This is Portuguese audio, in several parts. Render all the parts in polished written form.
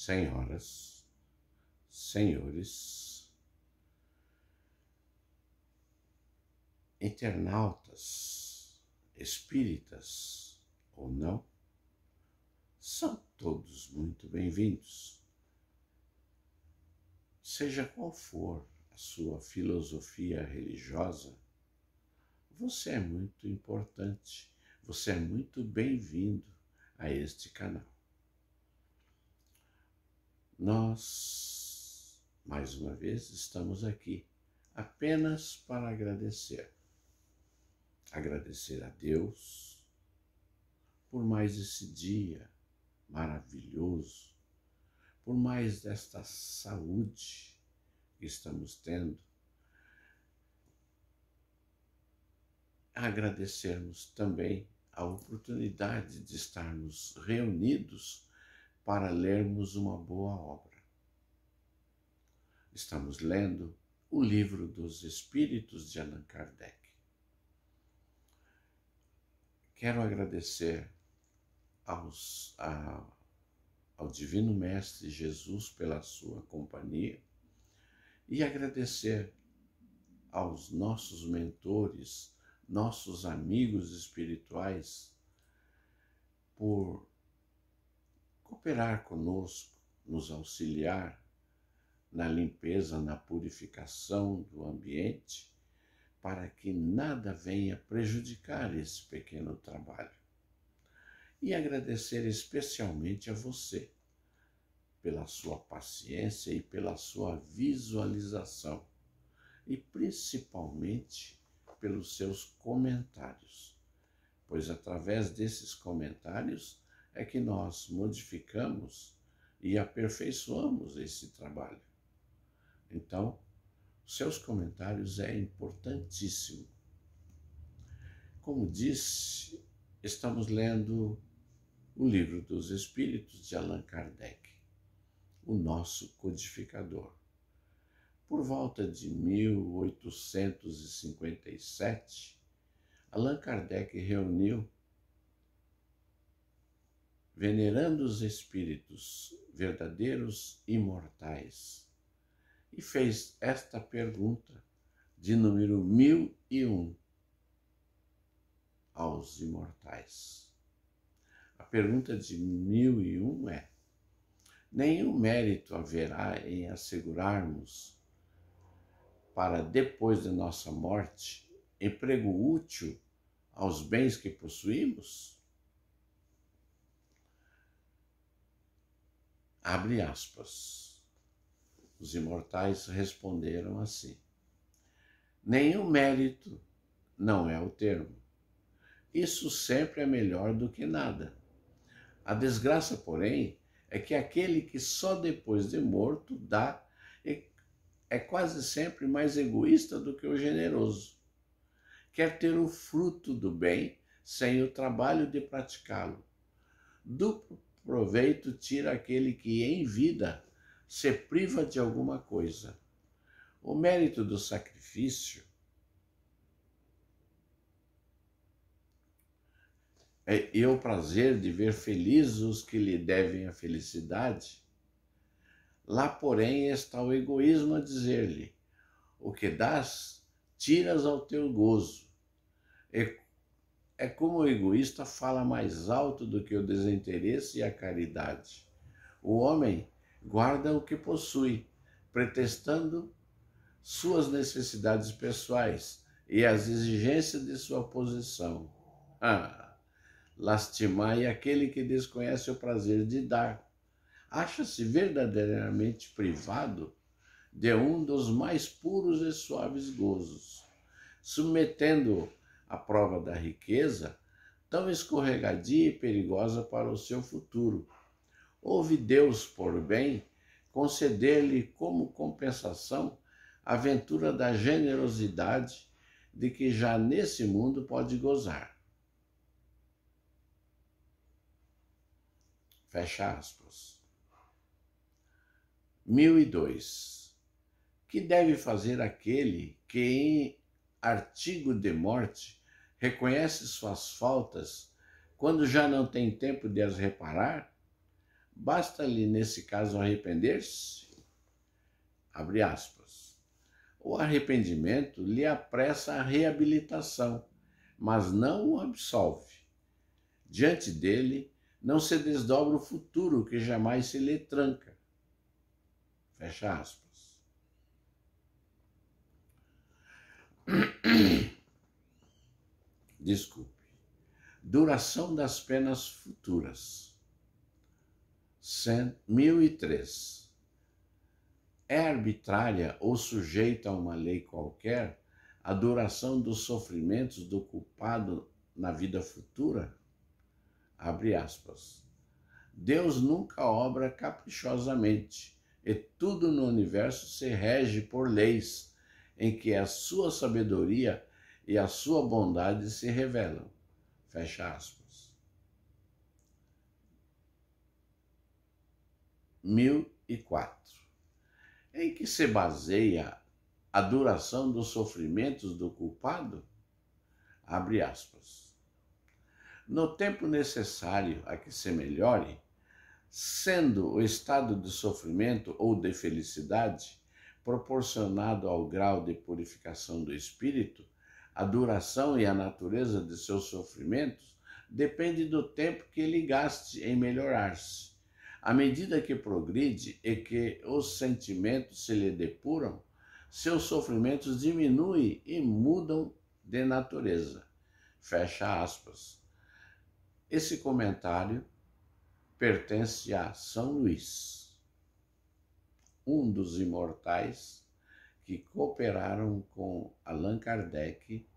Senhoras, senhores, internautas, espíritas ou não, são todos muito bem-vindos. Seja qual for a sua filosofia religiosa, você é muito importante, você é muito bem-vindo a este canal. Nós, mais uma vez, estamos aqui apenas para agradecer. Agradecer a Deus por mais esse dia maravilhoso, por mais desta saúde que estamos tendo. Agradecermos também a oportunidade de estarmos reunidos para lermos uma boa obra. Estamos lendo o Livro dos Espíritos de Allan Kardec. Quero agradecer ao Divino Mestre Jesus pela sua companhia e agradecer aos nossos mentores, nossos amigos espirituais, por cooperar conosco, nos auxiliar na limpeza, na purificação do ambiente, para que nada venha prejudicar esse pequeno trabalho. E agradecer especialmente a você pela sua paciência e pela sua visualização, e principalmente pelos seus comentários, pois através desses comentários é que nós modificamos e aperfeiçoamos esse trabalho. Então, seus comentários é importantíssimo. Como disse, estamos lendo o Livro dos Espíritos de Allan Kardec, o nosso codificador. Por volta de 1857, Allan Kardec reuniu venerando os espíritos verdadeiros imortais e fez esta pergunta de número 1001 aos imortais. A pergunta de 1001 é: nenhum mérito haverá em assegurarmos para depois de nossa morte emprego útil aos bens que possuímos? Abre aspas. Os imortais responderam assim: nenhum mérito não é o termo. Isso sempre é melhor do que nada. A desgraça, porém, é que aquele que só depois de morto dá é quase sempre mais egoísta do que o generoso. Quer ter o fruto do bem sem o trabalho de praticá-lo. Duplo proveito tira aquele que em vida se priva de alguma coisa. O mérito do sacrifício e o prazer de ver felizes os que lhe devem a felicidade. Lá, porém, está o egoísmo a dizer-lhe: o que dás, tiras ao teu gozo. É como o egoísta fala mais alto do que o desinteresse e a caridade. O homem guarda o que possui, pretextando suas necessidades pessoais e as exigências de sua posição. Lastimai aquele que desconhece o prazer de dar. Acha-se verdadeiramente privado de um dos mais puros e suaves gozos, submetendo-o à prova da riqueza, tão escorregadia e perigosa para o seu futuro. Houve Deus, por bem, conceder-lhe como compensação a ventura da generosidade de que já nesse mundo pode gozar. Fecha aspas. 1002. Que deve fazer aquele que, em artigo de morte, reconhece suas faltas quando já não tem tempo de as reparar? Basta-lhe, nesse caso, arrepender-se? Abre aspas. O arrependimento lhe apressa a reabilitação, mas não o absolve. Diante dele, não se desdobra o futuro que jamais se lhe tranca. Fecha aspas. Desculpe. Duração das penas futuras. 1003. É arbitrária ou sujeita a uma lei qualquer a duração dos sofrimentos do culpado na vida futura? Abre aspas. Deus nunca obra caprichosamente, e tudo no universo se rege por leis em que a sua sabedoria e a sua bondade se revelam. Fecha aspas. 1004. Em que se baseia a duração dos sofrimentos do culpado? Abre aspas. No tempo necessário a que se melhore, sendo o estado de sofrimento ou de felicidade proporcionado ao grau de purificação do espírito, a duração e a natureza de seus sofrimentos depende do tempo que ele gaste em melhorar-se. À medida que progride e que os sentimentos se lhe depuram, seus sofrimentos diminuem e mudam de natureza. Fecha aspas. Esse comentário pertence a São Luís, um dos imortais que cooperaram com Allan Kardec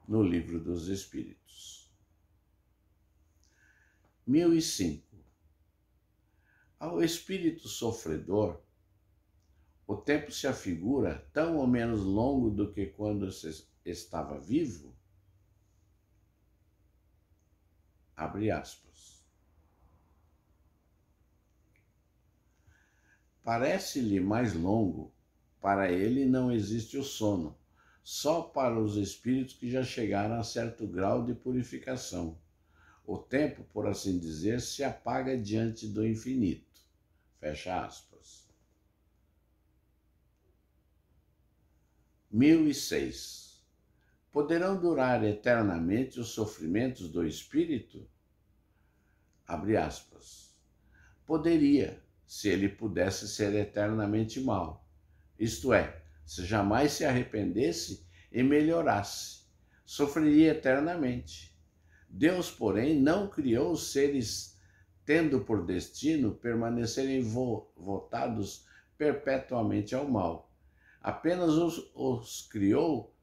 no Livro dos Espíritos. 1005. Ao espírito sofredor, o tempo se afigura tão ou menos longo do que quando se estava vivo? Abre aspas. Parece-lhe mais longo, para ele não existe o sono, só para os espíritos que já chegaram a certo grau de purificação. O tempo, por assim dizer, se apaga diante do infinito. Fecha aspas. 1006. Poderão durar eternamente os sofrimentos do espírito? Abre aspas. Poderia, se ele pudesse ser eternamente mau, isto é, se jamais se arrependesse e melhorasse, sofreria eternamente. Deus, porém, não criou os seres tendo por destino permanecerem votados perpetuamente ao mal. Apenas os criou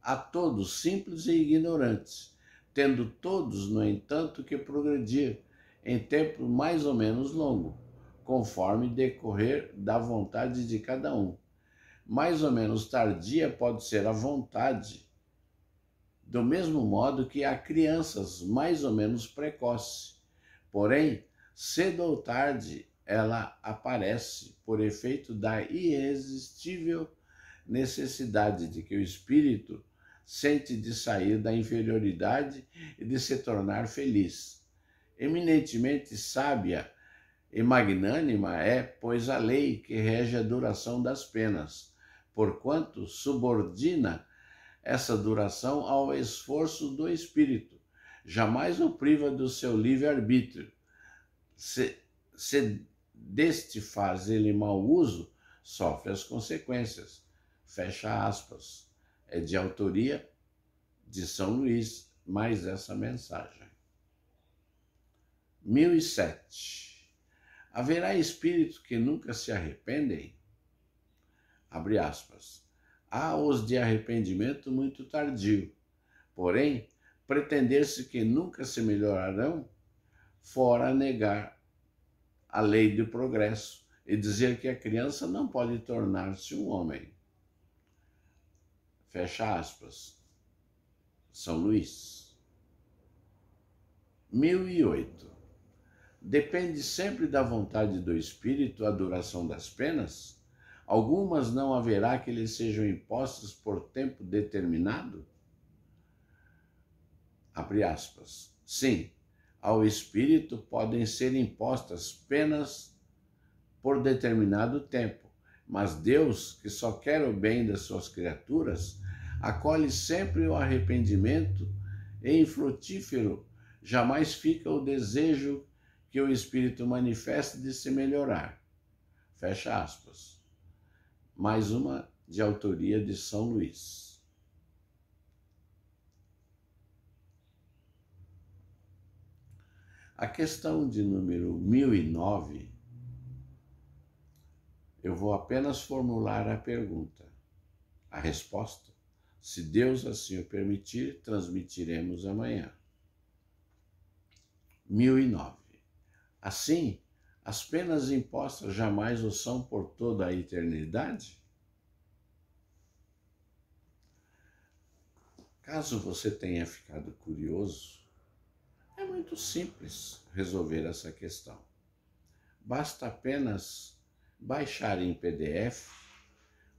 a todos simples e ignorantes, tendo todos, no entanto, que progredir em tempo mais ou menos longo, conforme decorrer da vontade de cada um. Mais ou menos tardia pode ser a vontade, do mesmo modo que há crianças mais ou menos precoces. Porém, cedo ou tarde, ela aparece por efeito da irresistível necessidade de que o espírito sente de sair da inferioridade e de se tornar feliz. Eminentemente sábia e magnânima é, pois, a lei que rege a duração das penas, porquanto subordina essa duração ao esforço do espírito, jamais o priva do seu livre-arbítrio. Se deste faz ele mau uso, sofre as consequências. Fecha aspas. É de autoria de São Luís, mais essa mensagem. 1007. Haverá espíritos que nunca se arrependem? Abre aspas. Há os de arrependimento muito tardio. Porém, pretender-se que nunca se melhorarão, fora negar a lei do progresso e dizer que a criança não pode tornar-se um homem. Fecha aspas. São Luís. 1008. Depende sempre da vontade do espírito a duração das penas? Algumas não haverá que lhe sejam impostas por tempo determinado? Abre aspas. Sim, ao espírito podem ser impostas penas por determinado tempo, mas Deus, que só quer o bem das suas criaturas, acolhe sempre o arrependimento e infrutífero jamais fica o desejo que o espírito manifesta de se melhorar. Fecha aspas. Mais uma de autoria de São Luís. A questão de número 1009, eu vou apenas formular a pergunta. A resposta, se Deus assim o permitir, transmitiremos amanhã. 1009. Assim, as penas impostas jamais o são por toda a eternidade? Caso você tenha ficado curioso, é muito simples resolver essa questão. Basta apenas baixar em PDF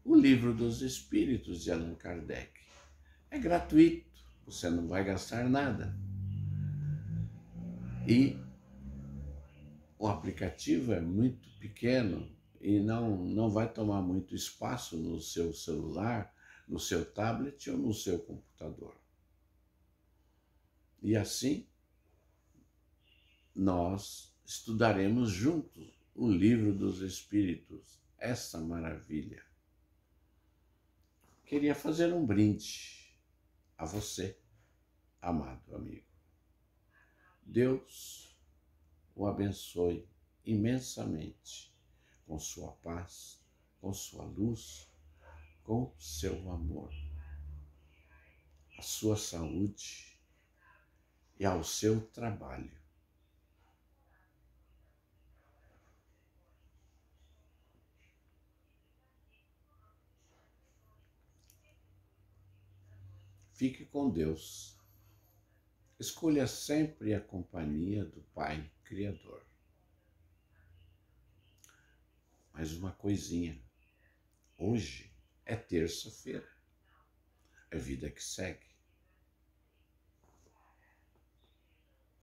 o Livro dos Espíritos de Allan Kardec. É gratuito, você não vai gastar nada. E o aplicativo é muito pequeno e não vai tomar muito espaço no seu celular, no seu tablet ou no seu computador. E assim, nós estudaremos juntos o Livro dos Espíritos, essa maravilha. Queria fazer um brinde a você, amado amigo. Deus o abençoe imensamente com sua paz, com sua luz, com seu amor, a sua saúde e ao seu trabalho. Fique com Deus. Escolha sempre a companhia do Pai Criador. Mais uma coisinha. Hoje é terça-feira. É vida que segue.